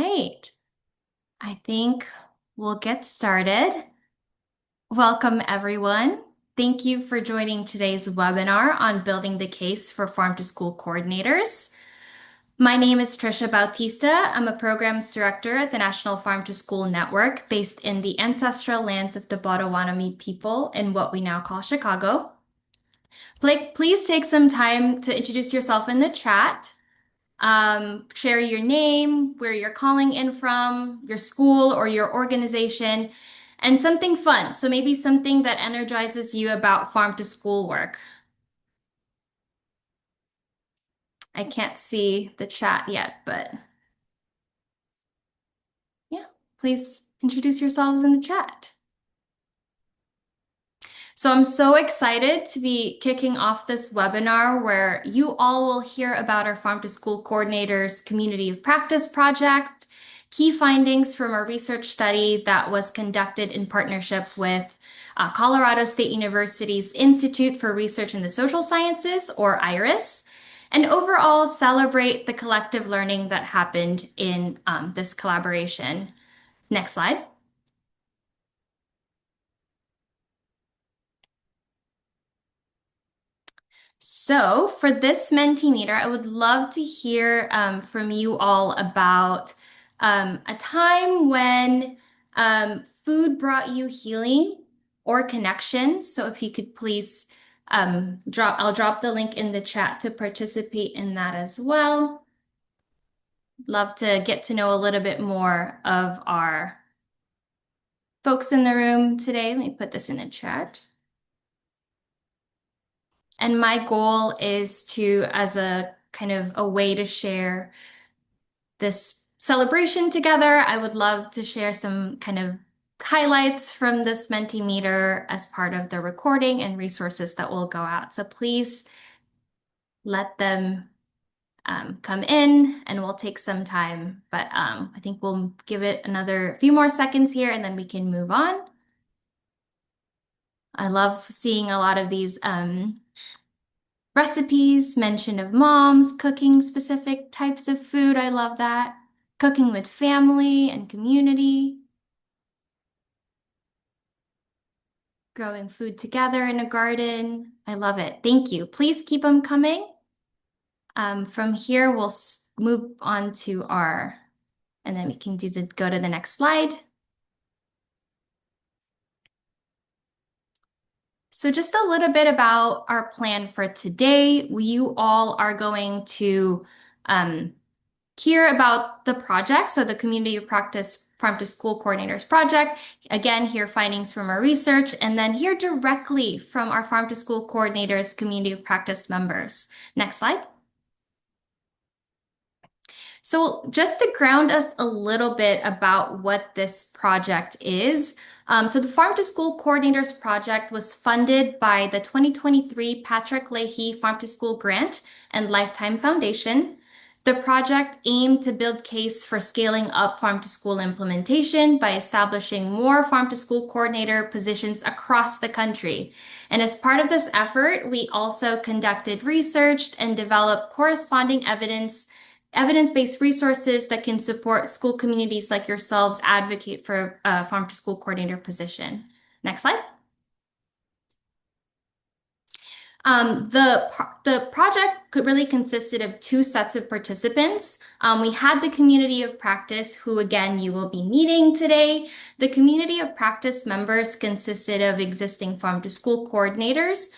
right. I think we'll get started. Welcome, everyone. Thank you for joining today's webinar on building the case for farm to school coordinators. My name is Trisha Bautista. I'm a programs director at the National Farm to School Network based in the ancestral lands of the Potawatomi people in what we now call Chicago. Please take some time to introduce yourself in the chat. Share your name, where you're calling in from, your school or your organization, and something fun. So maybe something that energizes you about farm to school work. I can't see the chat yet, but yeah, please introduce yourselves in the chat. So I'm so excited to be kicking off this webinar where you all will hear about our Farm to School Coordinators Community of Practice project, key findings from a research study that was conducted in partnership with Colorado State University's Institute for Research in the Social Sciences, or IRIS, and overall celebrate the collective learning that happened in this collaboration. Next slide. So for this Mentimeter, I would love to hear from you all about a time when food brought you healing or connection. So if you could please I'll drop the link in the chat to participate in that as well. Love to get to know a little bit more of our folks in the room today. Let me put this in the chat. And my goal is to, as a kind of a way to share this celebration together, I would love to share some kind of highlights from this Mentimeter as part of the recording and resources that will go out. So please let them come in and we'll take some time, but I think we'll give it another few more seconds here and then we can move on. I love seeing a lot of these recipes, mention of moms cooking specific types of food. I love that. Cooking with family and community. Growing food together in a garden. I love it. Thank you. Please keep them coming. From here, we'll move on to and then we can go to the next slide. So just a little bit about our plan for today. You all are going to hear about the project, so the Community of Practice Farm to School Coordinators project. Again, hear findings from our research, and then hear directly from our Farm to School Coordinators Community of Practice members. Next slide. So just to ground us a little bit about what this project is. So the Farm to School Coordinators project was funded by the 2023 Patrick Leahy Farm to School Grant and Lifetime Foundation. The project aimed to build case for scaling up farm to school implementation by establishing more farm to school coordinator positions across the country. And as part of this effort, we also conducted research and developed corresponding evidence-based resources that can support school communities like yourselves advocate for a farm to school coordinator position. Next slide. The project really consisted of two sets of participants. We had the community of practice, who again you will be meeting today. The community of practice members consisted of existing farm to school coordinators,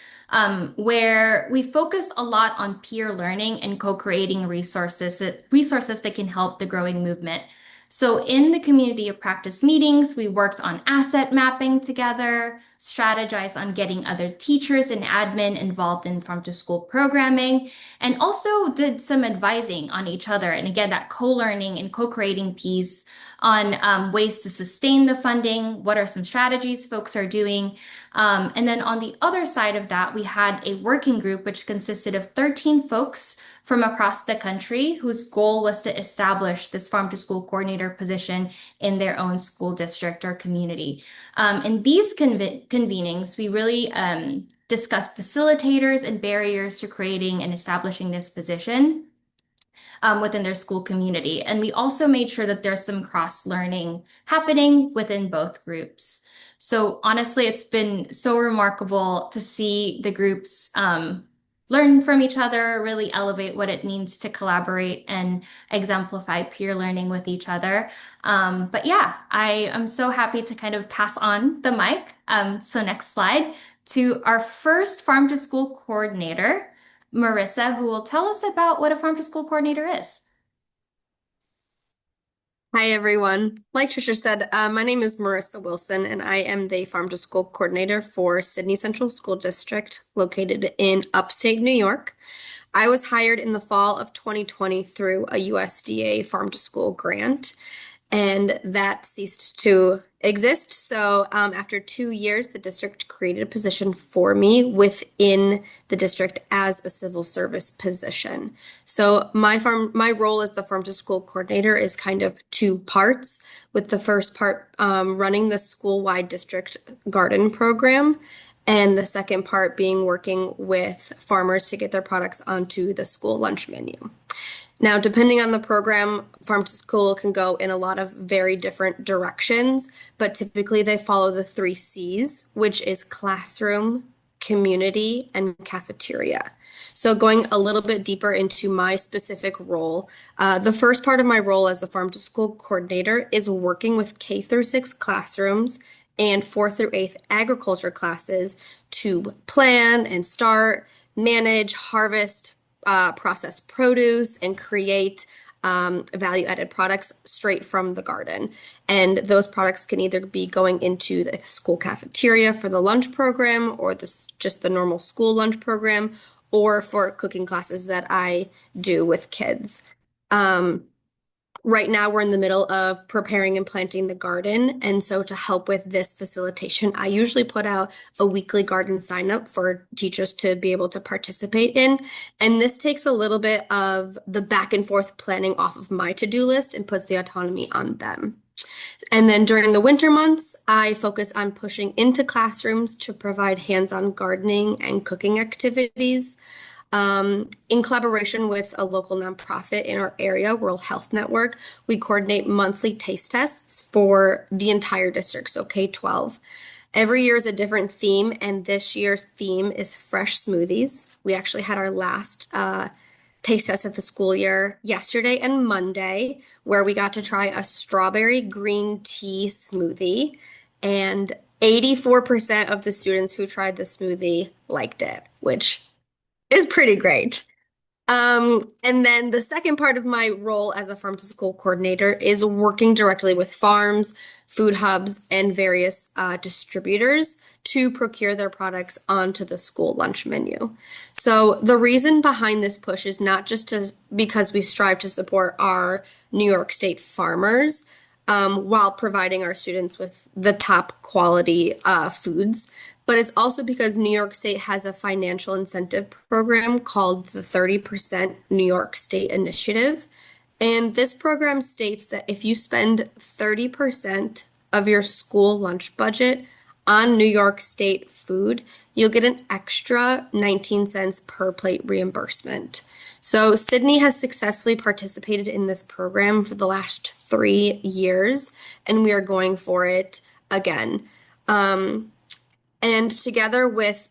where we focused a lot on peer learning and co-creating resources that can help the growing movement. So in the community of practice meetings, we worked on asset mapping together, strategized on getting other teachers and admin involved in farm to school programming, and also did some advising on each other. And again, that co-learning and co-creating piece on ways to sustain the funding, what are some strategies folks are doing. And then on the other side of that, we had a working group which consisted of 13 folks from across the country whose goal was to establish this farm to school coordinator position in their own school district or community. In these convenings, we really discussed facilitators and barriers to creating and establishing this position. within their school community. And we also made sure that there's some cross-learning happening within both groups. So honestly, it's been so remarkable to see the groups learn from each other, really elevate what it means to collaborate and exemplify peer learning with each other. But yeah, I am so happy to kind of pass on the mic. So next slide to our first farm to school coordinator, Marissa, who will tell us about what a farm to school coordinator is. Hi, everyone. Like Trisha said, my name is Marissa Wilson, and I am the Farm to School Coordinator for Sydney Central School District, located in upstate New York. I was hired in the fall of 2020 through a USDA Farm to School grant, and that ceased to exist. So, after 2 years, the district created a position for me within the district as a civil service position. So, my role as the farm to school coordinator is kind of two parts, with the first part running the school-wide district garden program. And the second part being working with farmers to get their products onto the school lunch menu. Now, depending on the program, farm to school can go in a lot of very different directions, but typically they follow the three C's, which is classroom, community, and cafeteria. So, going a little bit deeper into my specific role, the first part of my role as a farm to school coordinator is working with K through 6 classrooms and 4 through 8th agriculture classes to plan and start, manage, harvest, process produce, and create value-added products straight from the garden. And those products can either be going into the school cafeteria for the lunch program, or just the normal school lunch program, or for cooking classes that I do with kids. Um, Right now, we're in the middle of preparing and planting the garden. And so, to help with this facilitation, I usually put out a weekly garden sign up for teachers to be able to participate in. And this takes a little bit of the back and forth planning off of my to-do list and puts the autonomy on them. And then during the winter months, I focus on pushing into classrooms to provide hands-on gardening and cooking activities. In collaboration with a local nonprofit in our area, Rural Health Network, we coordinate monthly taste tests for the entire district, so K-12. Every year is a different theme, and this year's theme is fresh smoothies. We actually had our last taste test of the school year yesterday and Monday, where we got to try a strawberry green tea smoothie, and 84% of the students who tried the smoothie liked it, which is pretty great. And then the second part of my role as a farm to school coordinator is working directly with farms, food hubs, and various distributors to procure their products onto the school lunch menu. So the reason behind this push is not just because we strive to support our New York State farmers, while providing our students with the top quality foods. But it's also because New York State has a financial incentive program called the 30% New York State Initiative. And this program states that if you spend 30% of your school lunch budget on New York State food, you'll get an extra 19 cents per plate reimbursement. So Sydney has successfully participated in this program for the last 3 years, and we are going for it again. And together with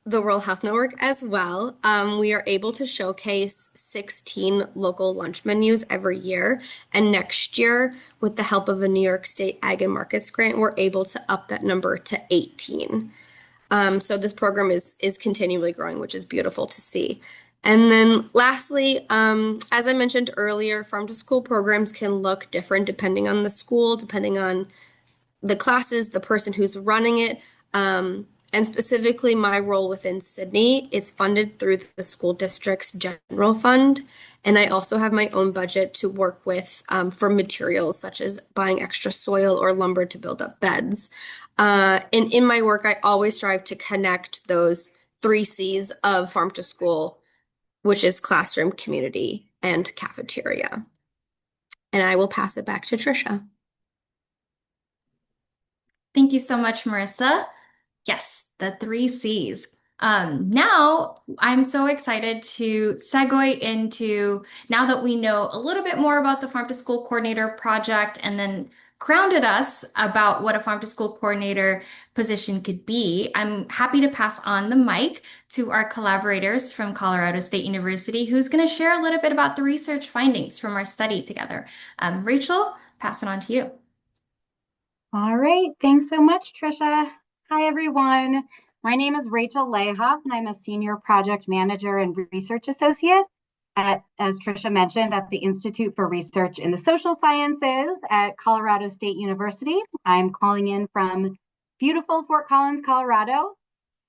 the Rural Health Network as well, we are able to showcase 16 local lunch menus every year. And next year, with the help of a New York State Ag and Markets grant, we're able to up that number to 18. So this program is continually growing, which is beautiful to see. And then lastly, as I mentioned earlier, farm to school programs can look different depending on the school, depending on the classes, the person who's running it, and specifically my role within Sydney. It's funded through the school district's general fund. And I also have my own budget to work with for materials such as buying extra soil or lumber to build up beds. And in my work, I always strive to connect those three C's of farm to school, which is classroom, community, and cafeteria. And I will pass it back to Trisha. Thank you so much, Marissa. Yes, the three C's. Now, I'm so excited to segue into now that we know a little bit more about the Farm to School Coordinator project and then grounded us about what a Farm to School Coordinator position could be. I'm happy to pass on the mic to our collaborators from Colorado State University, who's going to share a little bit about the research findings from our study together. Rachel, pass it on to you. All right, thanks so much, Trisha. Hi, everyone. My name is Rachel Layhoff, and I'm a Senior Project Manager and Research Associate as Trisha mentioned, at the Institute for Research in the Social Sciences at Colorado State University. I'm calling in from beautiful Fort Collins, Colorado.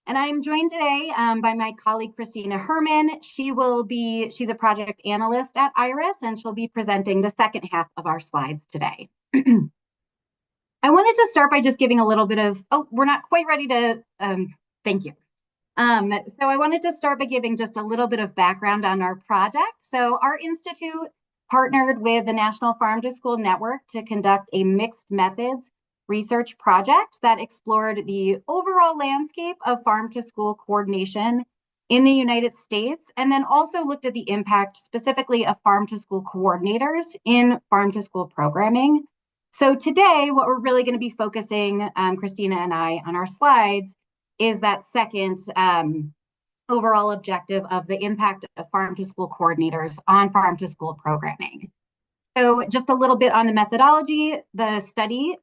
And I'm joined today by my colleague, Christina Herman. She's a project analyst at IRIS, and she'll be presenting the second half of our slides today. I wanted to start by just giving a little bit of, we're not quite ready to, thank you. So I wanted to start by giving just a little bit of background on our project. So our institute partnered with the National Farm to School Network to conduct a mixed methods research project that explored the overall landscape of farm to school coordination in the United States, and then also looked at the impact specifically of farm to school coordinators in farm to school programming. So today, what we're really going to be focusing, Christina and I, on our slides, is that second overall objective of the impact of farm to school coordinators on farm to school programming. So just a little bit on the methodology. The study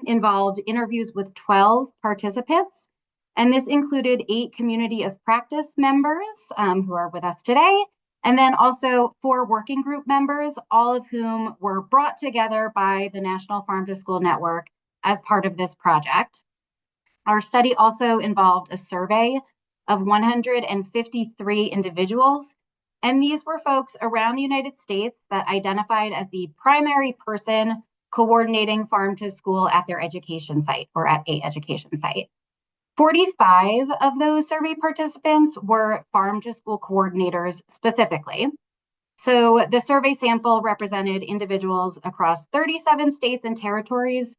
involved interviews with 12 participants, and this included 8 community of practice members who are with us today, and then also 4 working group members, all of whom were brought together by the National Farm to School Network as part of this project. Our study also involved a survey of 153 individuals, and these were folks around the United States that identified as the primary person coordinating farm to school at their education site or at a education site. 45 of those survey participants were farm to school coordinators specifically. So the survey sample represented individuals across 37 states and territories.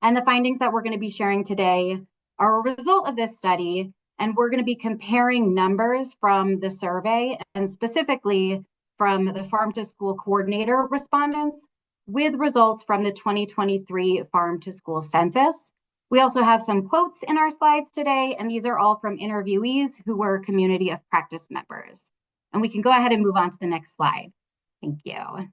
And the findings that we're going to be sharing today are a result of this study. And we're going to be comparing numbers from the survey and specifically from the farm to school coordinator respondents with results from the 2023 farm to school census. We also have some quotes in our slides today, and these are all from interviewees who were community of practice members. And we can go ahead and move on to the next slide. Thank you.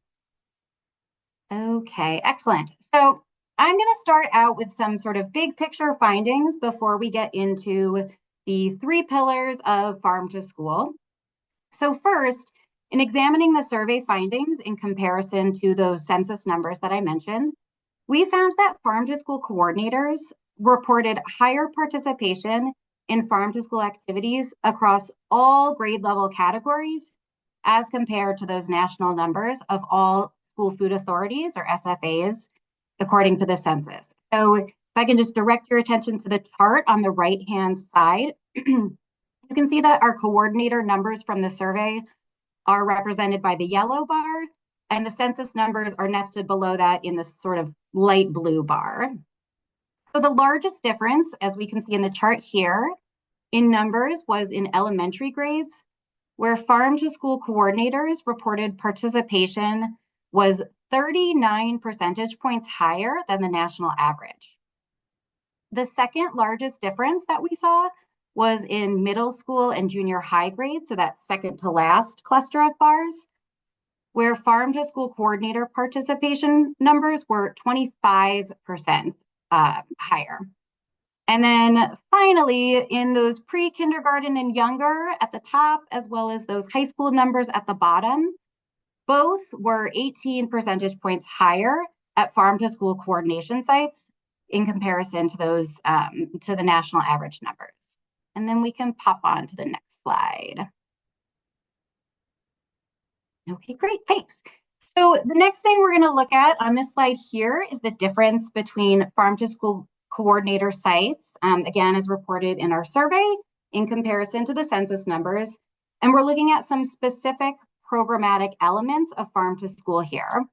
Okay, excellent. So I'm going to start out with some sort of big picture findings before we get into the 3 pillars of farm to school. So first, in examining the survey findings in comparison to those census numbers that I mentioned, we found that farm to school coordinators reported higher participation in farm to school activities across all grade level categories as compared to those national numbers of all school food authorities or SFAs, according to the census. So if I can just direct your attention to the chart on the right-hand side, you can see that our coordinator numbers from the survey are represented by the yellow bar, and the census numbers are nested below that in this sort of light blue bar. So the largest difference, as we can see in the chart here, in numbers was in elementary grades, where farm to school coordinators reported participation was 39 percentage points higher than the national average. The second largest difference that we saw was in middle school and junior high grades, so that second to last cluster of bars, where farm to school coordinator participation numbers were 25% higher. And then finally, in those pre-kindergarten and younger at the top, as well as those high school numbers at the bottom, both were 18 percentage points higher at farm to school coordination sites in comparison to those to the national average numbers. And then we can pop on to the next slide. Okay, great, thanks. So the next thing we're going to look at on this slide here is the difference between farm to school coordinator sites, again, as reported in our survey in comparison to the census numbers. And we're looking at some specific programmatic elements of farm to school here.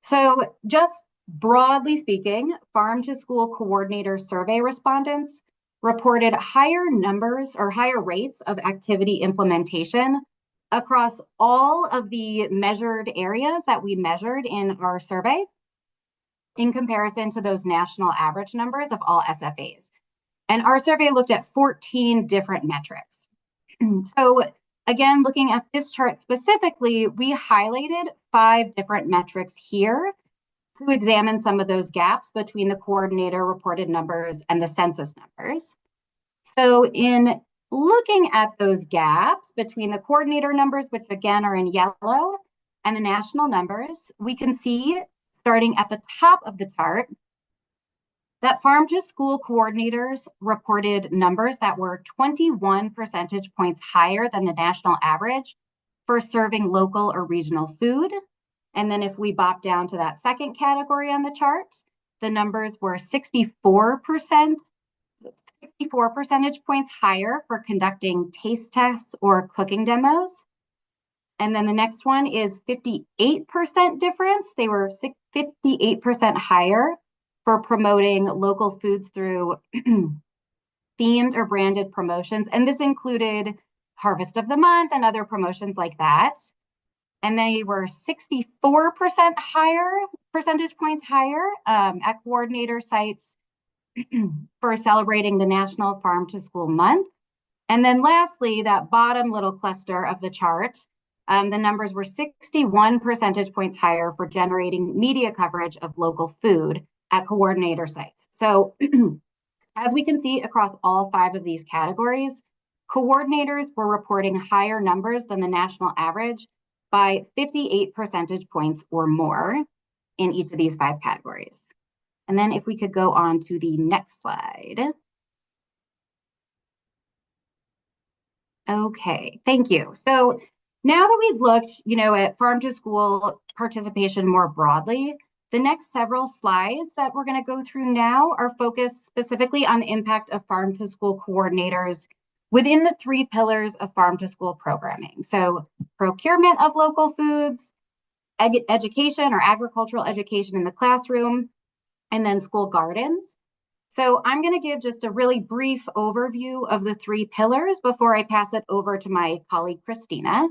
So just broadly speaking, farm to school coordinator survey respondents reported higher numbers or higher rates of activity implementation across all of the measured areas that we measured in our survey in comparison to those national average numbers of all SFAs. And our survey looked at 14 different metrics. So again, looking at this chart specifically, we highlighted 5 different metrics here to examine some of those gaps between the coordinator reported numbers and the census numbers. So in looking at those gaps between the coordinator numbers, which again are in yellow, and the national numbers, we can see starting at the top of the chart that farm to school coordinators reported numbers that were 21 percentage points higher than the national average for serving local or regional food. And then if we bop down to that second category on the chart, the numbers were 64 percentage points higher for conducting taste tests or cooking demos. And then the next one is 58% difference. They were 58% higher for promoting local foods through themed or branded promotions. And this included Harvest of the Month and other promotions like that. And they were 64% higher, percentage points higher at coordinator sites for celebrating the National Farm to School Month. And then lastly, that bottom little cluster of the chart, the numbers were 61 percentage points higher for generating media coverage of local food at coordinator sites. So as we can see across all 5 of these categories, coordinators were reporting higher numbers than the national average by 58 percentage points or more in each of these 5 categories. And then if we could go on to the next slide. Okay, thank you. So now that we've looked, at farm to school participation more broadly, the next several slides that we're going to go through now are focused specifically on the impact of farm to school coordinators within the 3 pillars of farm to school programming. So procurement of local foods, education or agricultural education in the classroom, and then school gardens. So I'm going to give just a really brief overview of the 3 pillars before I pass it over to my colleague, Christina.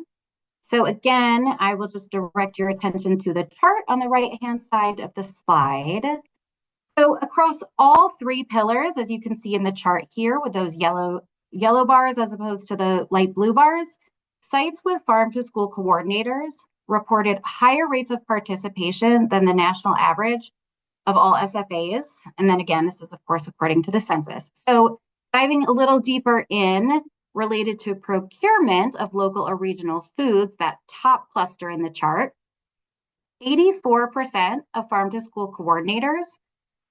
So again, I will just direct your attention to the chart on the right-hand side of the slide. So across all 3 pillars, as you can see in the chart here with those yellow bars as opposed to the light blue bars, sites with farm to school coordinators reported higher rates of participation than the national average of all SFAs. And then again, this is of course according to the census. So diving a little deeper in related to procurement of local or regional foods, that top cluster in the chart, 84% of farm to school coordinators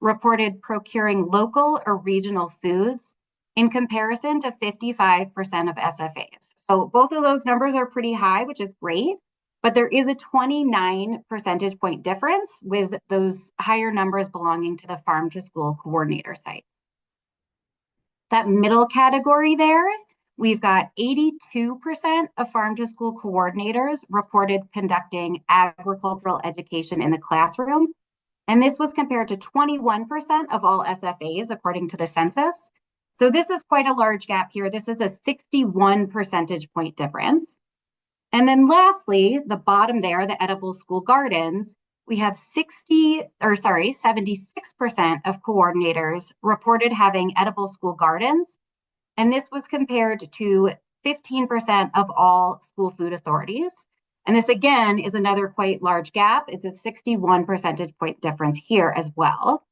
reported procuring local or regional foods in comparison to 55% of SFAs. So both of those numbers are pretty high, which is great. But there is a 29 percentage point difference with those higher numbers belonging to the farm to school coordinator site. That middle category there, we've got 82% of farm to school coordinators reported conducting agricultural education in the classroom. And this was compared to 21% of all SFAs according to the census. So this is quite a large gap here. This is a 61 percentage point difference. And then lastly, the bottom there, the edible school gardens, we have 76% of coordinators reported having edible school gardens. And this was compared to 15% of all school food authorities. And this again is another quite large gap. It's a 61 percentage point difference here as well.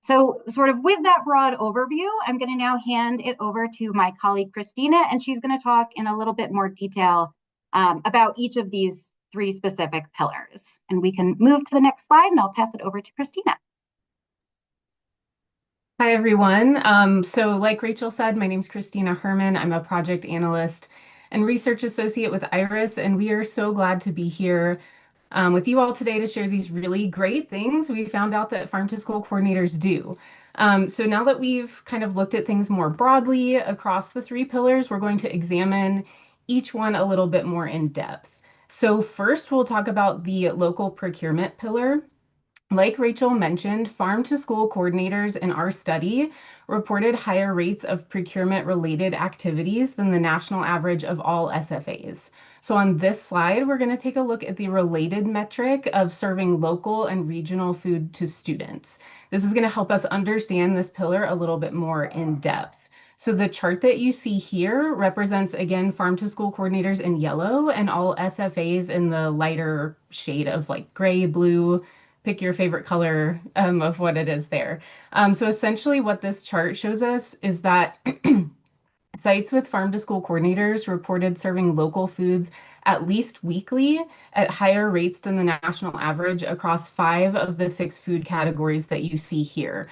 So sort of with that broad overview, I'm going to now hand it over to my colleague, Christina, and she's going to talk in a little bit more detail about each of these 3 specific pillars. And we can move to the next slide and I'll pass it over to Christina. Hi, everyone. So like Rachel said, my name is Christina Herman. I'm a project analyst and research associate with IRIS, and we are so glad to be here with you all today to share these really great things we found out that farm to school coordinators do. So now that we've kind of looked at things more broadly across the 3 pillars, we're going to examine each one a little bit more in depth. So first, we'll talk about the local procurement pillar. Like Rachel mentioned, farm to school coordinators in our study reported higher rates of procurement related activities than the national average of all SFAs. So on this slide, we're going to take a look at the related metric of serving local and regional food to students. This is going to help us understand this pillar a little bit more in depth. So the chart that you see here represents, again, farm to school coordinators in yellow and all SFAs in the lighter shade of like gray, blue, pick your favorite color of what it is there. So essentially what this chart shows us is that sites with farm to school coordinators reported serving local foods at least weekly at higher rates than the national average across 5 of the 6 food categories that you see here.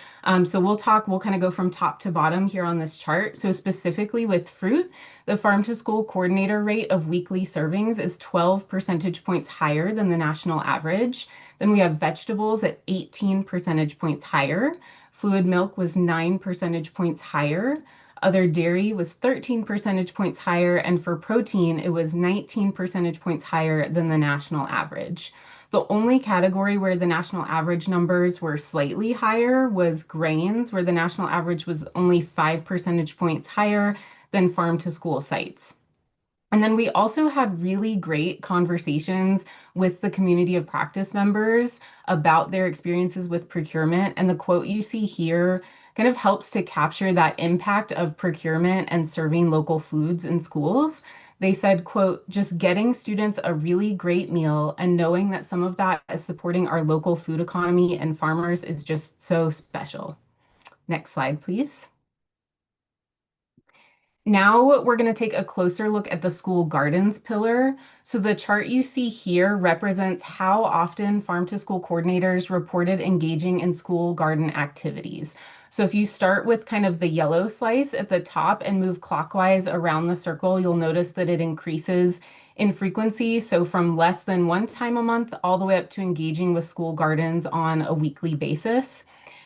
So we'll kind of go from top to bottom here on this chart. So specifically with fruit, the farm to school coordinator rate of weekly servings is 12 percentage points higher than the national average. Then we have vegetables at 18 percentage points higher. Fluid milk was 9 percentage points higher. Other dairy was 13 percentage points higher, and for protein, it was 19 percentage points higher than the national average. The only category where the national average numbers were slightly higher was grains, where the national average was only 5 percentage points higher than farm to school sites. And then we also had really great conversations with the community of practice members about their experiences with procurement. And the quote you see here kind of helps to capture that impact of procurement and serving local foods in schools. They said, quote, just getting students a really great meal and knowing that some of that is supporting our local food economy and farmers is just so special. Next slide, please. Now we're going to take a closer look at the school gardens pillar. So the chart you see here represents how often farm to school coordinators reported engaging in school garden activities. So if you start with kind of the yellow slice at the top and move clockwise around the circle, you'll notice that it increases in frequency. So from less than 1 time a month all the way up to engaging with school gardens on a weekly basis.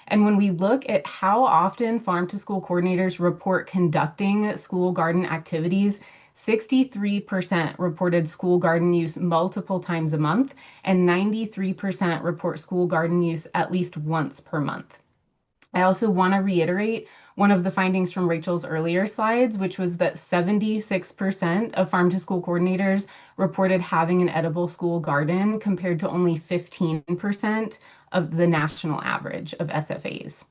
And when we look at how often farm to school coordinators report conducting school garden activities, 63% reported school garden use multiple times a month, and 93% report school garden use at least once per month. I also want to reiterate one of the findings from Rachel's earlier slides, which was that 76% of farm to school coordinators reported having an edible school garden compared to only 15% of the national average of SFAs.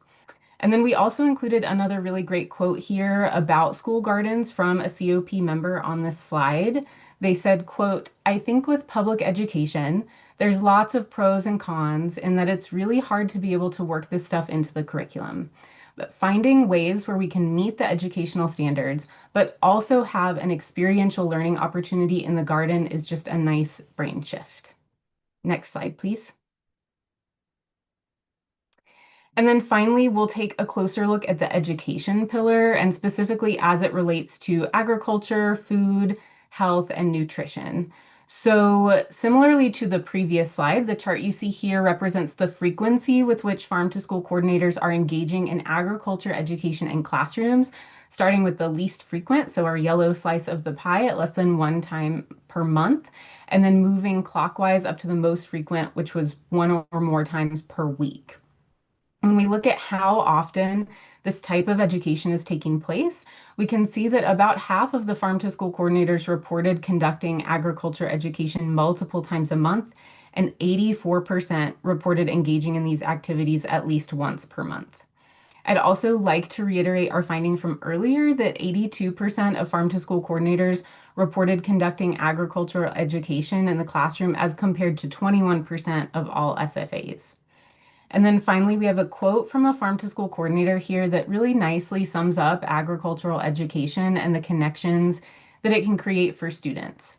And then we also included another really great quote here about school gardens from a COP member on this slide. They said, quote, I think with public education, there's lots of pros and cons in that it's really hard to be able to work this stuff into the curriculum. But finding ways where we can meet the educational standards, but also have an experiential learning opportunity in the garden is just a nice brain shift. Next slide, please. And then finally, we'll take a closer look at the education pillar and specifically as it relates to agriculture, food, health, and nutrition. So similarly to the previous slide, the chart you see here represents the frequency with which farm to school coordinators are engaging in agriculture education in classrooms, starting with the least frequent, so our yellow slice of the pie at less than 1 time per month, and then moving clockwise up to the most frequent, which was 1 or more times per week. When we look at how often this type of education is taking place, we can see that about half of the farm to school coordinators reported conducting agriculture education multiple times a month, and 84% reported engaging in these activities at least once per month. I'd also like to reiterate our finding from earlier that 82% of farm to school coordinators reported conducting agricultural education in the classroom as compared to 21% of all SFAs. And then finally, we have a quote from a farm to school coordinator here that really nicely sums up agricultural education and the connections that it can create for students.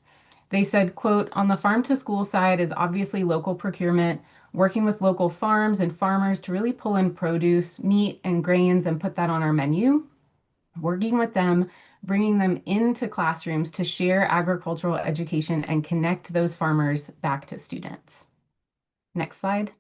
They said, quote, on the farm to school side is obviously local procurement, working with local farms and farmers to really pull in produce, meat, and grains and put that on our menu. Working with them, bringing them into classrooms to share agricultural education and connect those farmers back to students. Next slide.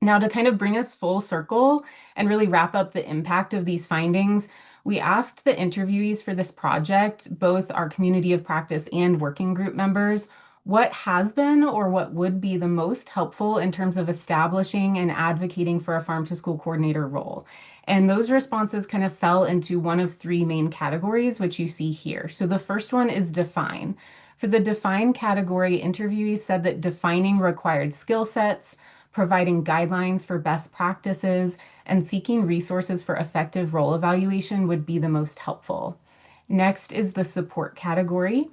Now, to kind of bring us full circle and really wrap up the impact of these findings, we asked the interviewees for this project, both our community of practice and working group members, what has been or what would be the most helpful in terms of establishing and advocating for a farm to school coordinator role. And those responses kind of fell into one of three main categories, which you see here. So the first one is define. For the define category, interviewees said that defining required skill sets, providing guidelines for best practices, and seeking resources for effective role evaluation would be the most helpful. Next is the support category.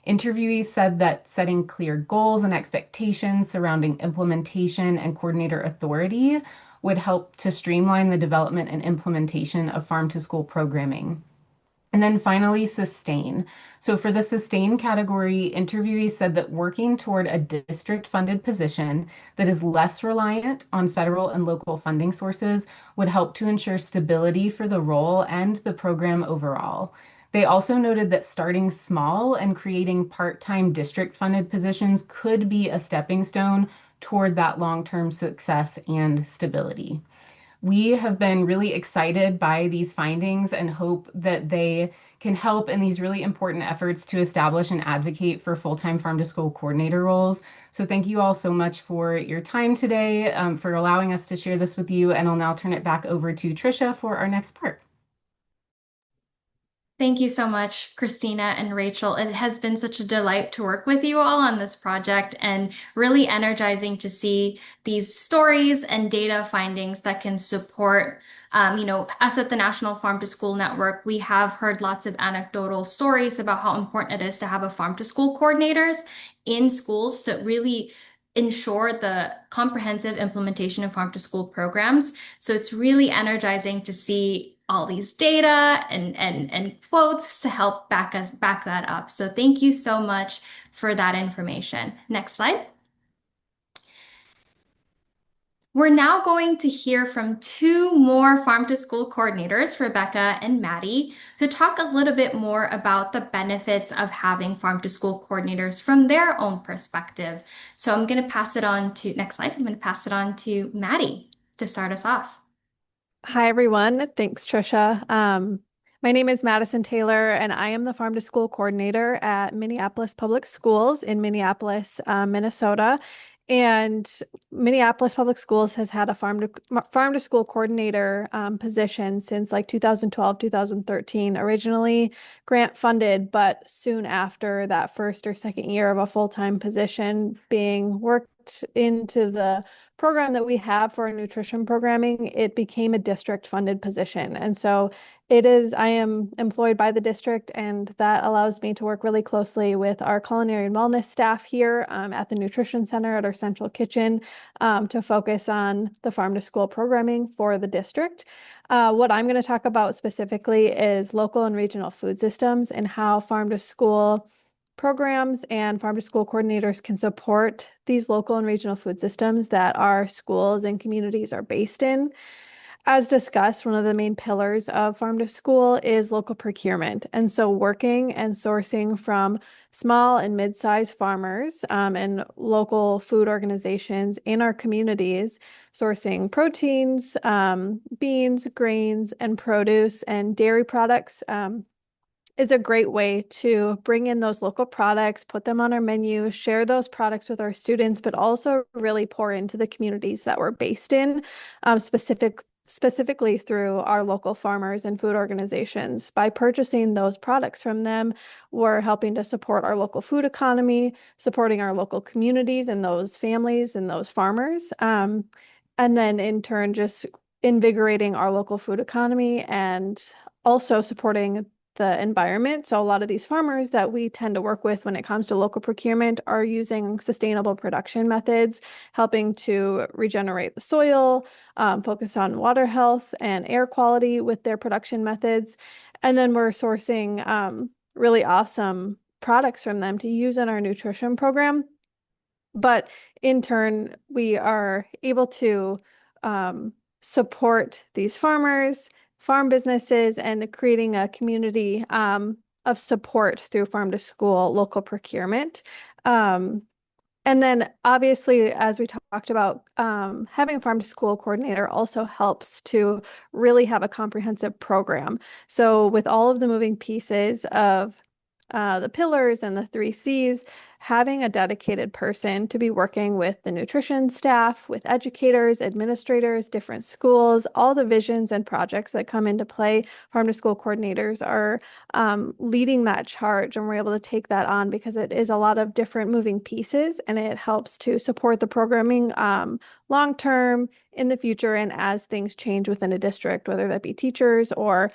Interviewees said that setting clear goals and expectations surrounding implementation and coordinator authority would help to streamline the development and implementation of farm to school programming. And then finally, sustain. So for the sustain category, interviewees said that working toward a district-funded position that is less reliant on federal and local funding sources would help to ensure stability for the role and the program overall. They also noted that starting small and creating part-time district-funded positions could be a stepping stone toward that long-term success and stability. We have been really excited by these findings and hope that they can help in these really important efforts to establish and advocate for full-time farm to school coordinator roles. So thank you all so much for your time today, for allowing us to share this with you. And I'll now turn it back over to Tricia for our next part. Thank you so much, Christina and Rachel. It has been such a delight to work with you all on this project and really energizing to see these stories and data findings that can support, us at the National Farm to School Network. We have heard lots of anecdotal stories about how important it is to have a farm to school coordinators in schools to really ensure the comprehensive implementation of farm to school programs. So it's really energizing to see all these data and quotes to help back that up. So thank you so much for that information. Next slide. We're now going to hear from two more farm to school coordinators, Rebecca and Maddie, to talk a little bit more about the benefits of having farm to school coordinators from their own perspective. So I'm going to pass it on to, next slide, I'm going to pass it on to Maddie to start us off. Hi, everyone. Thanks, Trisha. My name is Madison Taylor, and I am the Farm to School Coordinator at Minneapolis Public Schools in Minneapolis, Minnesota. And Minneapolis Public Schools has had a farm to school coordinator position since like 2012, 2013, originally grant funded, but soon after that first or second year of a full-time position being worked into the program that we have for our nutrition programming, it became a district funded position. And so I am employed by the district, and that allows me to work really closely with our culinary and wellness staff here at the nutrition center at our central kitchen to focus on the farm to school programming for the district. What I'm going to talk about specifically is local and regional food systems and how farm to school programs and farm to school coordinators can support these local and regional food systems that our schools and communities are based in. As discussed, one of the main pillars of farm to school is local procurement. And so working and sourcing from small and mid-sized farmers and local food organizations in our communities, sourcing proteins, beans, grains, and produce and dairy products is a great way to bring in those local products, put them on our menu, share those products with our students, but also really pour into the communities that we're based in, specifically through our local farmers and food organizations. By purchasing those products from them, we're helping to support our local food economy, supporting our local communities and those families and those farmers. And then in turn, just invigorating our local food economy and also supporting the environment. So a lot of these farmers that we tend to work with when it comes to local procurement are using sustainable production methods, helping to regenerate the soil, focus on water health and air quality with their production methods. And then we're sourcing really awesome products from them to use in our nutrition program. But in turn, we are able to support these farmers, farm businesses, and creating a community of support through farm to school local procurement. And then obviously, as we talked about, having a farm to school coordinator also helps to really have a comprehensive program. So with all of the moving pieces of the pillars and the 3 C's, having a dedicated person to be working with the nutrition staff, with educators, administrators, different schools, all the visions and projects that come into play, farm to school coordinators are leading that charge, and we're able to take that on because it is a lot of different moving pieces, and it helps to support the programming long term, in the future, and as things change within a district, whether that be teachers or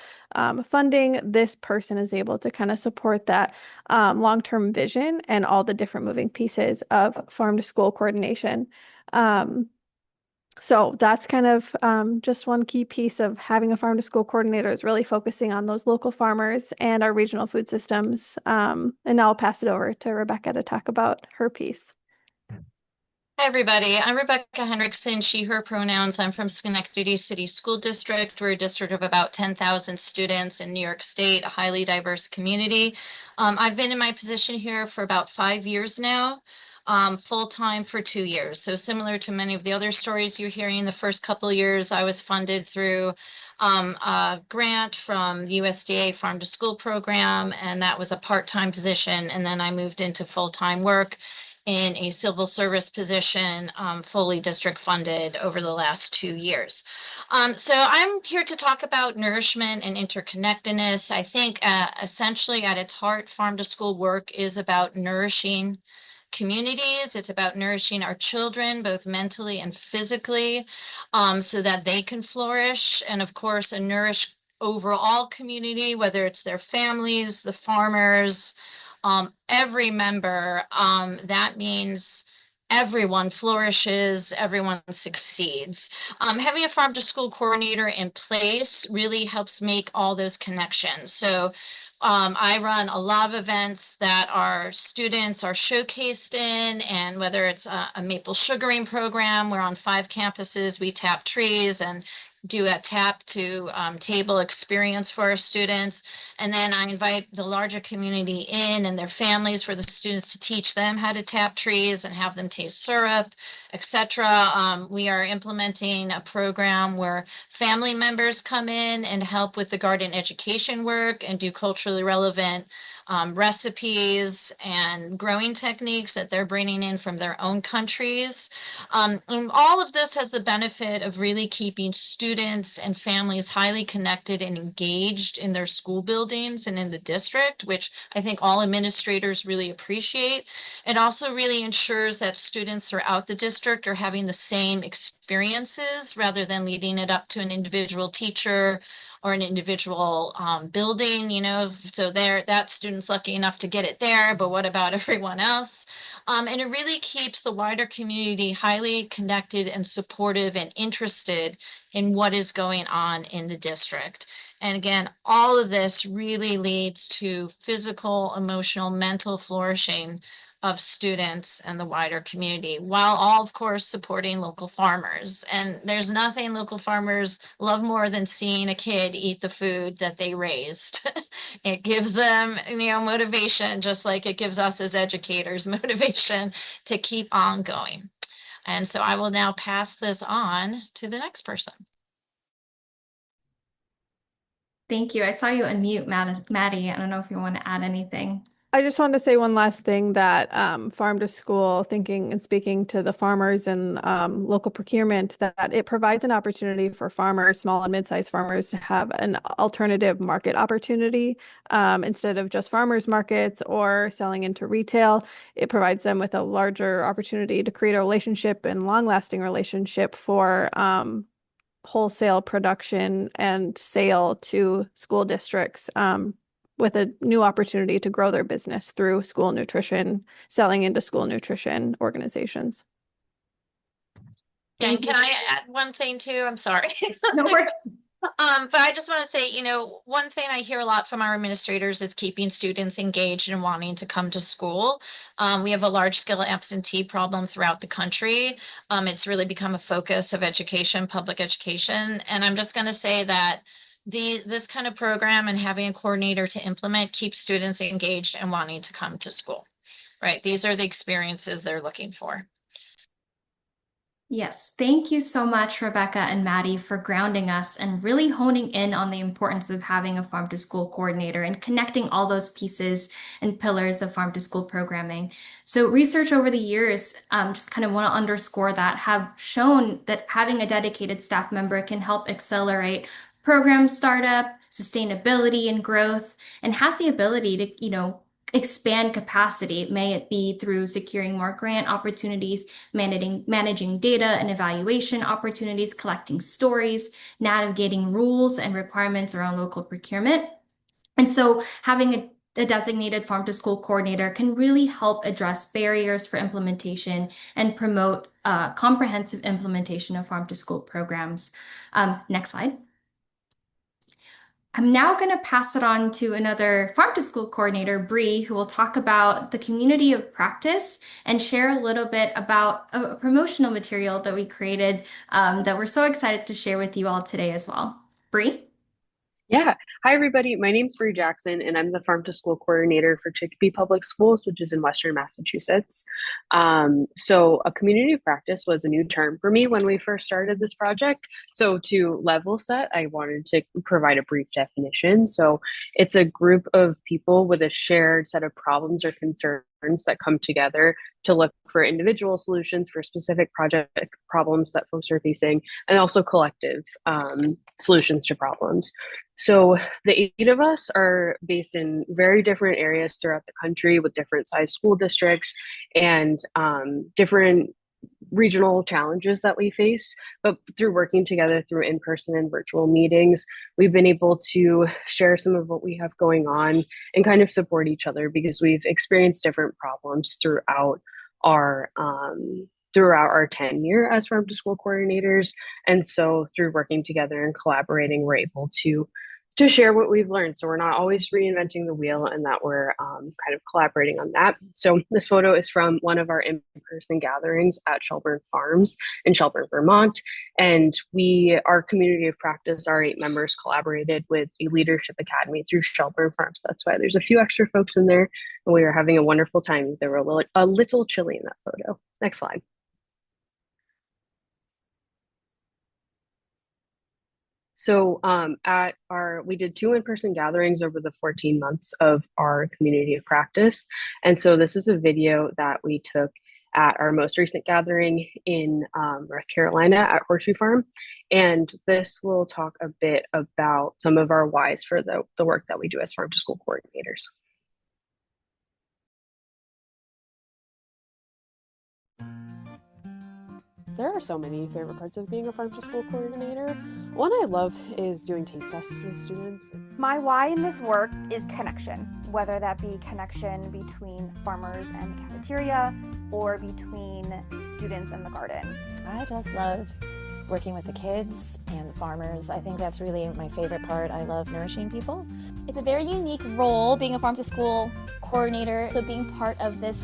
funding, this person is able to kind of support that long-term vision and all the different moving pieces of farm to school coordination. So that's kind of just one key piece of having a farm to school coordinator, is really focusing on those local farmers and our regional food systems. And now I'll pass it over to Rebecca to talk about her piece. Hi, everybody. I'm Rebecca Henriksen, she, her pronouns. I'm from Schenectady City School District. We're a district of about 10,000 students in New York State, a highly diverse community. I've been in my position here for about 5 years now, full-time for 2 years. So similar to many of the other stories you're hearing, the first couple of years I was funded through a grant from the USDA Farm to School program, and that was a part-time position. And then I moved into full-time work in a civil service position, fully district funded over the last 2 years. So I'm here to talk about nourishment and interconnectedness. I think essentially at its heart, farm to school work is about nourishing communities. It's about nourishing our children, both mentally and physically, so that they can flourish. And of course, a nourished overall community, whether it's their families, the farmers, every member, that means everyone flourishes, everyone succeeds. Having a farm to school coordinator in place really helps make all those connections. So I run a lot of events that our students are showcased in, and whether it's a maple sugaring program, we're on 5 campuses, we tap trees and do a tap to table experience for our students. And then I invite the larger community in and their families for the students to teach them how to tap trees and have them taste syrup, etc. We are implementing a program where family members come in and help with the garden education work and do culturally relevant recipes and growing techniques that they're bringing in from their own countries. And all of this has the benefit of really keeping students and families highly connected and engaged in their school buildings and in the district, which I think all administrators really appreciate. It also really ensures that students throughout the district are having the same experiences rather than leading it up to an individual teacher or an individual building, so that student's lucky enough to get it there, but what about everyone else? And it really keeps the wider community highly connected and supportive and interested in what is going on in the district. And again, all of this really leads to physical, emotional, mental flourishing of students and the wider community, while all, of course, supporting local farmers. And there's nothing local farmers love more than seeing a kid eat the food that they raised. It gives them, motivation, just like it gives us as educators motivation to keep on going. And so I will now pass this on to the next person. Thank you. I saw you unmute, Maddie. I don't know if you want to add anything. I just wanted to say one last thing, that farm to school, thinking and speaking to the farmers and local procurement, that it provides an opportunity for farmers, small and mid-sized farmers, to have an alternative market opportunity instead of just farmers markets or selling into retail. It provides them with a larger opportunity to create a relationship and long-lasting relationship for wholesale production and sale to school districts, with a new opportunity to grow their business through school nutrition, selling into school nutrition organizations. And can I add one thing too? I'm sorry. No worries. But I just want to say, one thing I hear a lot from our administrators is keeping students engaged and wanting to come to school. We have a large scale absentee problem throughout the country. It's really become a focus of education, public education. And I'm just going to say that this kind of program and having a coordinator to implement keeps students engaged and wanting to come to school, right? These are the experiences they're looking for. Yes, thank you so much, Rebecca and Maddie, for grounding us and really honing in on the importance of having a farm to school coordinator and connecting all those pieces and pillars of farm to school programming. So, research over the years, just kind of want to underscore that, have shown that having a dedicated staff member can help accelerate program startup, sustainability, and growth, and has the ability to, expand capacity. May it be through securing more grant opportunities, managing data and evaluation opportunities, collecting stories, navigating rules and requirements around local procurement. And so having a designated farm to school coordinator can really help address barriers for implementation and promote comprehensive implementation of farm to school programs. Next slide. I'm now going to pass it on to another farm to school coordinator, Bree, who will talk about the community of practice and share a little bit about a promotional material that we created that we're so excited to share with you all today as well. Bree? Yeah. Hi, everybody. My name's Bree Jackson, and I'm the Farm to School Coordinator for Chicopee Public Schools, which is in Western Massachusetts. So a community of practice was a new term for me when we first started this project. So to level set, I wanted to provide a brief definition. So it's a group of people with a shared set of problems or concerns that come together to look for individual solutions for specific project problems that folks are facing, and also collective solutions to problems. So the 8 of us are based in very different areas throughout the country with different size school districts and different regional challenges that we face. But through working together through in-person and virtual meetings, we've been able to share some of what we have going on and kind of support each other because we've experienced different problems our throughout our tenure as farm to school coordinators. And so through working together and collaborating, we're able to share what we've learned. So we're not always reinventing the wheel, and that we're kind of collaborating on that. So this photo is from one of our in-person gatherings at Shelburne Farms in Shelburne, Vermont. And our community of practice, our 8 members collaborated with a leadership academy through Shelburne Farms. That's why there's a few extra folks in there, and we were having a wonderful time. They were a little chilly in that photo. Next slide. So we did 2 in-person gatherings over the 14 months of our community of practice. And so this is a video that we took at our most recent gathering in North Carolina at Horseshoe Farm. And this will talk a bit about some of our whys for the work that we do as farm to school coordinators. There are so many favorite parts of being a farm to school coordinator. One I love is doing taste tests with students. My why in this work is connection, whether that be connection between farmers and the cafeteria or between students and the garden. I just love working with the kids and the farmers. I think that's really my favorite part. I love nourishing people. It's a very unique role being a farm to school coordinator. So being part of this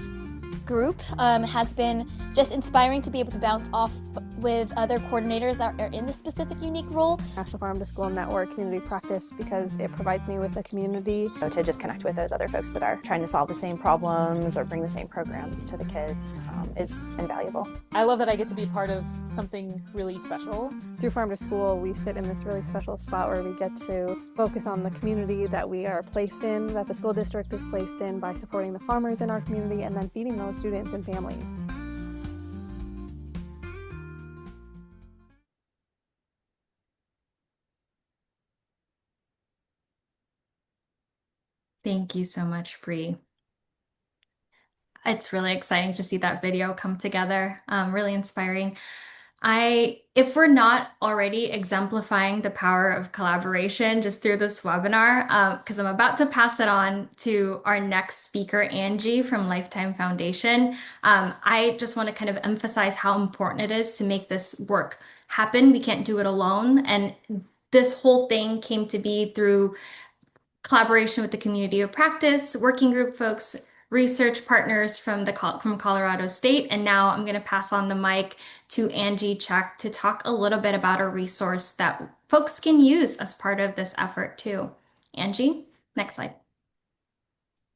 group has been just inspiring to be able to bounce off with other coordinators that are in this specific unique role. National Farm to School Network Community Practice because it provides me with a community To just connect with those other folks that are trying to solve the same problems or bring the same programs to the kids is invaluable. I love that I get to be part of something really special. Through Farm to School, we sit in this really special spot where we get to focus on the community that we are placed in, that the school district is placed in by supporting the farmers in our community and then feeding those students and families. Thank you so much, Bree. It's really exciting to see that video come together, really inspiring. If we're not already exemplifying the power of collaboration just through this webinar, because I'm about to pass it on to our next speaker, Angie from Lifetime Foundation, I just want to kind of emphasize how important it is to make this work happen. We can't do it alone. And this whole thing came to be through collaboration with the community of practice, working group folks, research partners from Colorado State. And now I'm going to pass on the mic to Angie Chuck to talk a little bit about a resource that folks can use as part of this effort too. Angie, next slide.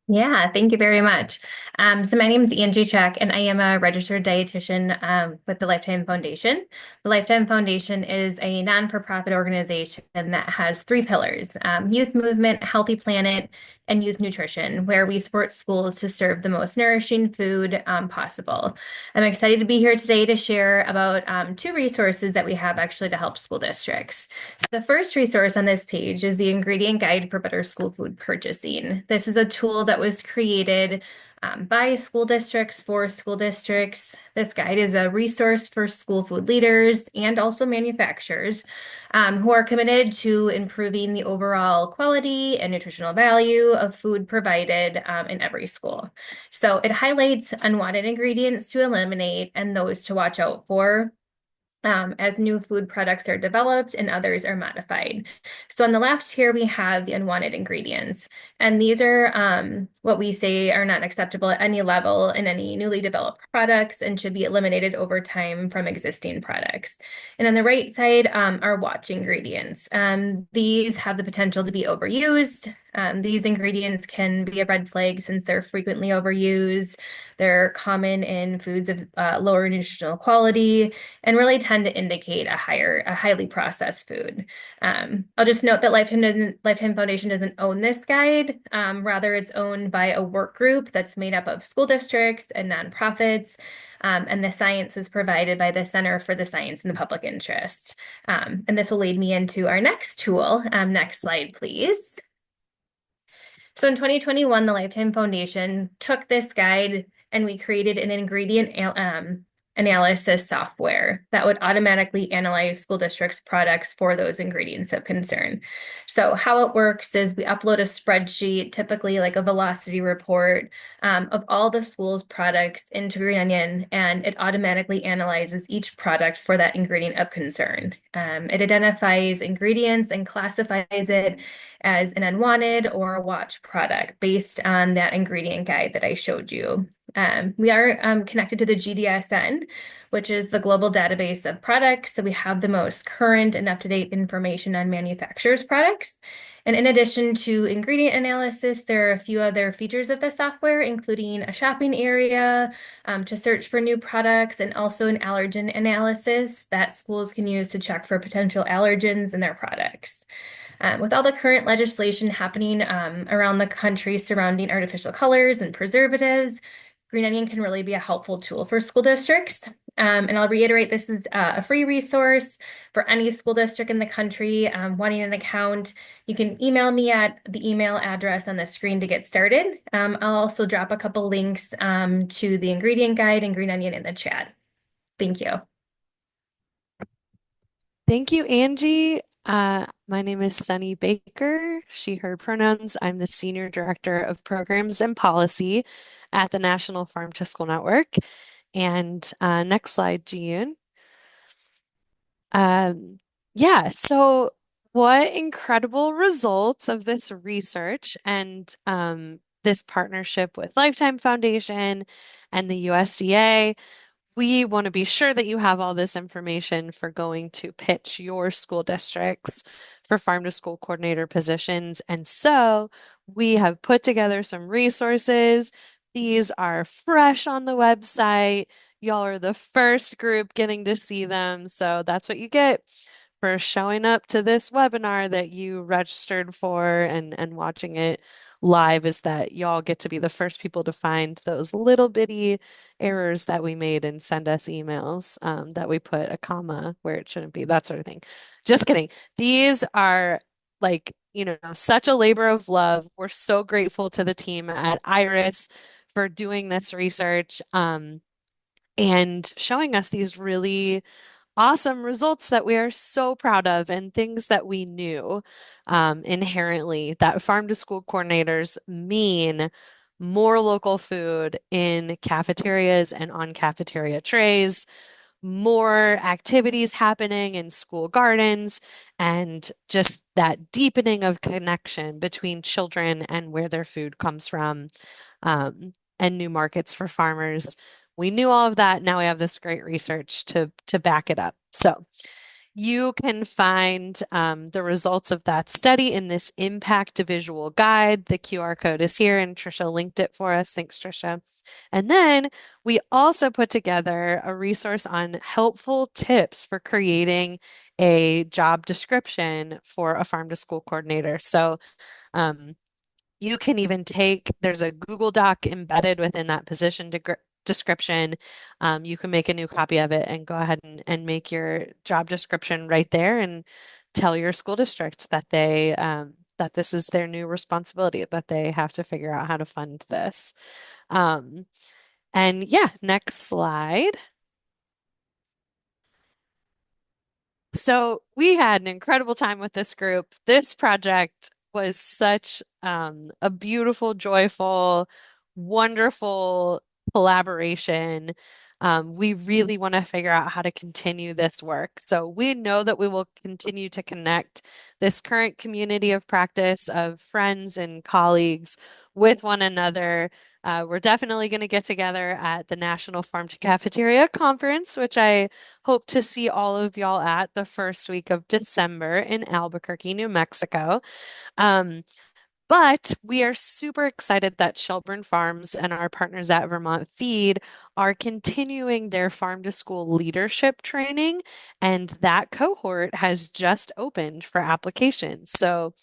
Yeah, thank you very much. So my name is Angie Check, and I am a registered dietitian with the Lifetime Foundation. The Lifetime Foundation is a non-for-profit organization that has three pillars: youth movement, healthy planet, and youth nutrition, where we support schools to serve the most nourishing food possible. I'm excited to be here today to share about two resources that we have actually to help school districts. So the first resource on this page is the Ingredient Guide for Better School Food Purchasing. This is a tool that was created by school districts for school districts. This guide is a resource for school food leaders and also manufacturers who are committed to improving the overall quality and nutritional value of food provided in every school. So it highlights unwanted ingredients to eliminate and those to watch out for as new food products are developed and others are modified. So on the left here, we have the unwanted ingredients. And these are what we say are not acceptable at any level in any newly developed products and should be eliminated over time from existing products. And on the right side are watch ingredients. These have the potential to be overused. These ingredients can be a red flag since they're frequently overused. They're common in foods of lower nutritional quality and really tend to indicate a highly processed food. I'll just note that Lifetime Foundation doesn't own this guide. Rather, it's owned by a work group that's made up of school districts and nonprofits. And the science is provided by the Center for the Science and the Public Interest. And this will lead me into our next tool. Next slide, please. So in 2021, the Lifetime Foundation took this guide and we created an ingredient analysis software that would automatically analyze school districts' products for those ingredients of concern. So how it works is we upload a spreadsheet, typically like a velocity report, of all the school's products into Green Onion, and it automatically analyzes each product for that ingredient of concern. It identifies ingredients and classifies it as an unwanted or a watch product based on that ingredient guide that I showed you. We are connected to the GDSN, which is the global database of products. So we have the most current and up-to-date information on manufacturers' products. And in addition to ingredient analysis, there are a few other features of the software, including a shopping area to search for new products and also an allergen analysis that schools can use to check for potential allergens in their products. With all the current legislation happening around the country surrounding artificial colors and preservatives, Green Onion can really be a helpful tool for school districts. And I'll reiterate, this is a free resource for any school district in the country wanting an account. You can email me at the email address on the screen to get started. I'll also drop a couple links to the ingredient guide and Green Onion in the chat. Thank you. Thank you, Angie. My name is Sunny Baker, she, her pronouns. I'm the Senior Director of Programs and Policy at the National Farm to School Network. And next slide, Jiyun. Yeah, so what incredible results of this research and this partnership with Lifetime Foundation and the USDA. We want to be sure that you have all this information for going to pitch your school districts for farm to school coordinator positions. And so we have put together some resources. These are fresh on the website. Y'all are the first group getting to see them. So that's what you get for showing up to this webinar that you registered for and watching it live, is that y'all get to be the first people to find those little bitty errors that we made and send us emails that we put a comma where it shouldn't be, that sort of thing. Just kidding. These are such a labor of love. We're so grateful to the team at Iris for doing this research and showing us these really awesome results that we are so proud of, and things that we knew inherently, that farm to school coordinators mean more local food in cafeterias and on cafeteria trays, more activities happening in school gardens, and just that deepening of connection between children and where their food comes from, and new markets for farmers. We knew all of that. Now we have this great research to back it up. So You can find the results of that study in this impact to visual guide. The QR code is here, and Trisha linked it for us. Thanks, Trisha. And then we also put together a resource on helpful tips for creating a job description for a farm to school coordinator. So um, you can even there's a Google Doc embedded within that position description. You can make a new copy of it and go ahead and make your job description right there and tell your school district that that this is their new responsibility, that they have to figure out how to fund this. Um, and yeah, next slide. So we had an incredible time with this group. This project was such a beautiful, joyful, wonderful collaboration. We really want to figure out how to continue this work. So we know that we will continue to connect this current community of practice of friends and colleagues with one another. We're definitely going to get together at the National Farm to Cafeteria Conference, which I hope to see all of y'all at the first week of December in Albuquerque, New Mexico. But we are super excited that Shelburne Farms and our partners at Vermont Feed are continuing their farm to school leadership training, and that cohort has just opened for applications. So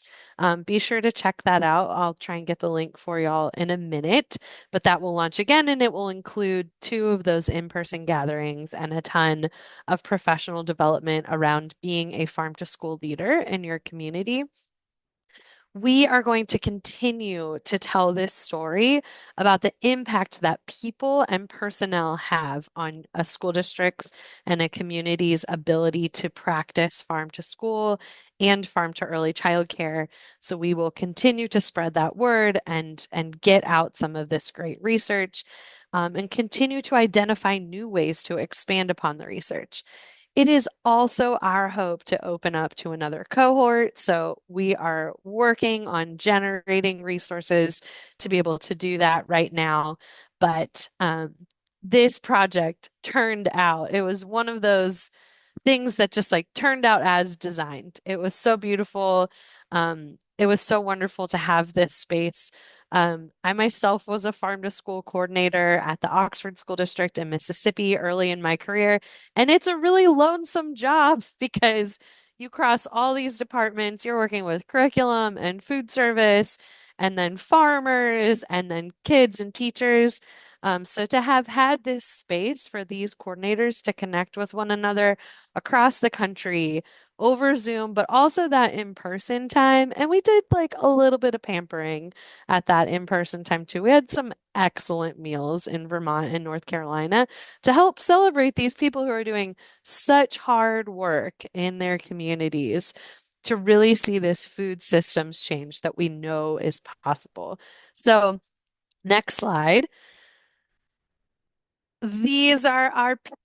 be sure to check that out. I'll try and get the link for y'all in a minute, but that will launch again, and it will include 2 of those in-person gatherings and a ton of professional development around being a farm to school leader in your community. We are going to continue to tell this story about the impact that people and personnel have on a school district's and a community's ability to practice farm to school and farm to early childcare. So we will continue to spread that word and get out some of this great research, and continue to identify new ways to expand upon the research. It is also our hope to open up to another cohort. So we are working on generating resources to be able to do that right now. But this project turned out, it was one of those things that just like turned out as designed. It was so beautiful. It was so wonderful to have this space. I myself was a farm to school coordinator at the Oxford School District in Mississippi early in my career, and it's a really lonesome job because you cross all these departments. You're working with curriculum and food service, and then farmers, and then kids and teachers. So to have had this space for these coordinators to connect with one another across the country over Zoom, but also that in-person time. And we did like a little bit of pampering at that in-person time too. We had some excellent meals in Vermont and North Carolina to help celebrate these people who are doing such hard work in their communities to really see this food systems change that we know is possible. So next slide. These are our people.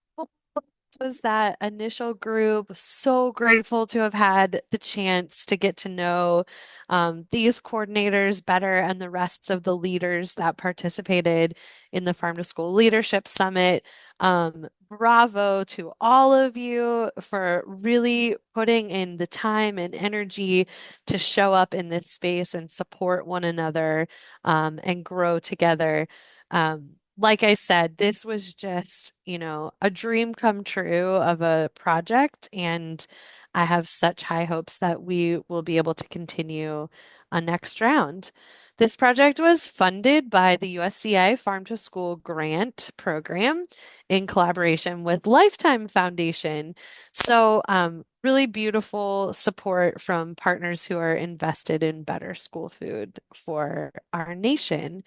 Was that initial group. So grateful to have had the chance to get to know these coordinators better and the rest of the leaders that participated in the Farm to School Leadership Summit. Bravo to all of you for really putting in the time and energy to show up in this space and support one another and grow together. Like I said, this was just, a dream come true of a project, and I have such high hopes that we will be able to continue a next round. This project was funded by the USDA Farm to School Grant Program in collaboration with Lifetime Foundation. So, really beautiful support from partners who are invested in better school food for our nation.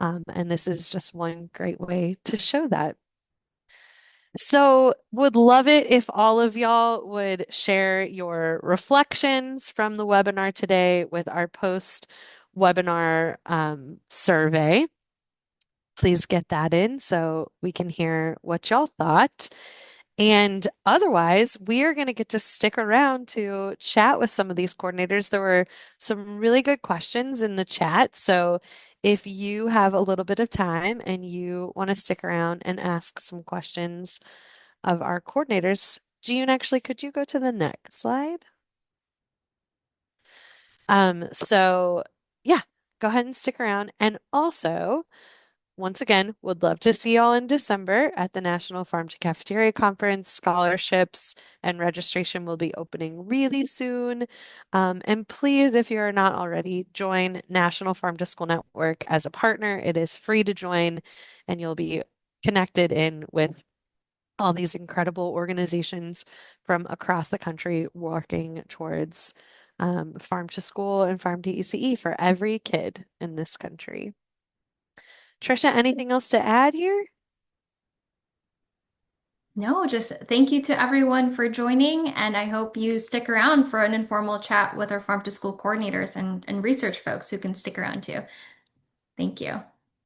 And this is just one great way to show that. So, would love it if all of y'all would share your reflections from the webinar today with our post webinar survey. Please get that in so we can hear what y'all thought. And otherwise, we are going to get to stick around to chat with some of these coordinators. There were some really good questions in the chat. So if you have a little bit of time and you want to stick around and ask some questions of our coordinators, June, actually, could you go to the next slide? So yeah, go ahead and stick around. And also, once again, would love to see y'all in December at the National Farm to Cafeteria Conference. Scholarships and registration will be opening really soon. And please, if you're not already, join National Farm to School Network as a partner. It is free to join, and you'll be connected in with all these incredible organizations from across the country working towards farm to school and farm to ECE for every kid in this country. Trisha, anything else to add here? No, just thank you to everyone for joining, and I hope you stick around for an informal chat with our farm to school coordinators and research folks who can stick around too. Thank you.